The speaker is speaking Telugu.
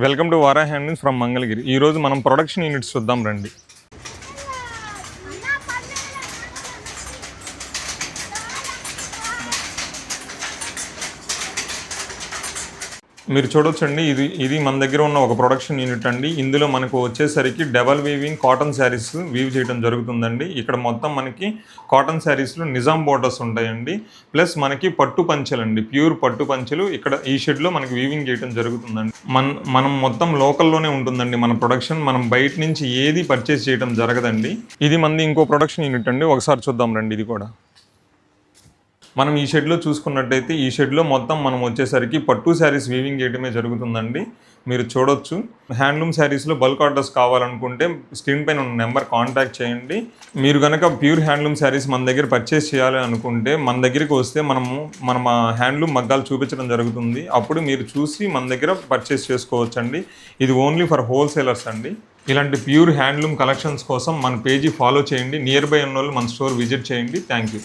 వెల్కమ్ టు వారా హ్యాండ్లూమ్స్ ఫ్రమ్ మంగళగిరి. ఈరోజు మనం ప్రొడక్షన్ యూనిట్స్ చూద్దాం రండి. మీరు చూడొచ్చండి, ఇది మన దగ్గర ఉన్న ఒక ప్రొడక్షన్ యూనిట్ అండి. ఇందులో మనకు వచ్చేసరికి double weaving cotton saris weave చేయడం జరుగుతుందండి. ఇక్కడ మొత్తం మనకి కాటన్ శారీస్లో నిజాం బోర్డర్స్ ఉంటాయండి. ప్లస్ మనకి పట్టు పంచెలు అండి, ప్యూర్ పట్టు పంచెలు ఇక్కడ ఈ షెడ్లో మనకి వీవింగ్ చేయడం జరుగుతుందండి. మనం మొత్తం లోకల్లోనే ఉంటుందండి మన ప్రొడక్షన్. మనం బయట నుంచి ఏది పర్చేస్ చేయడం జరగదండి. ఇది మనది ఇంకో ప్రొడక్షన్ యూనిట్ అండి, ఒకసారి చూద్దాం రండి. ఇది కూడా మనం ఈ షెడ్లో చూసుకున్నట్టయితే ఈ షెడ్లో మొత్తం మనం వచ్చేసరికి పట్టు శారీస్ వీవింగ్ చేయడమే జరుగుతుందండి. మీరు చూడొచ్చు. హ్యాండ్లూమ్ శారీస్లో బల్క్ ఆర్డర్స్ కావాలనుకుంటే స్క్రీన్ పైన ఉన్న నెంబర్ కాంటాక్ట్ చేయండి. మీరు కనుక ప్యూర్ హ్యాండ్లూమ్ శారీస్ మన దగ్గర పర్చేస్ చేయాలి అనుకుంటే మన దగ్గరికి వస్తే మన హ్యాండ్లూమ్ మగ్గాలు చూపించడం జరుగుతుంది. అప్పుడు మీరు చూసి మన దగ్గర పర్చేస్ చేసుకోవచ్చండి. ఇది ఓన్లీ ఫర్ హోల్సేలర్స్ అండి. ఇలాంటి ప్యూర్ హ్యాండ్లూమ్ కలెక్షన్స్ కోసం మన పేజీ ఫాలో చేయండి. నియర్ బై ఉన్న వాళ్ళు మన స్టోర్ విజిట్ చేయండి. Thank you.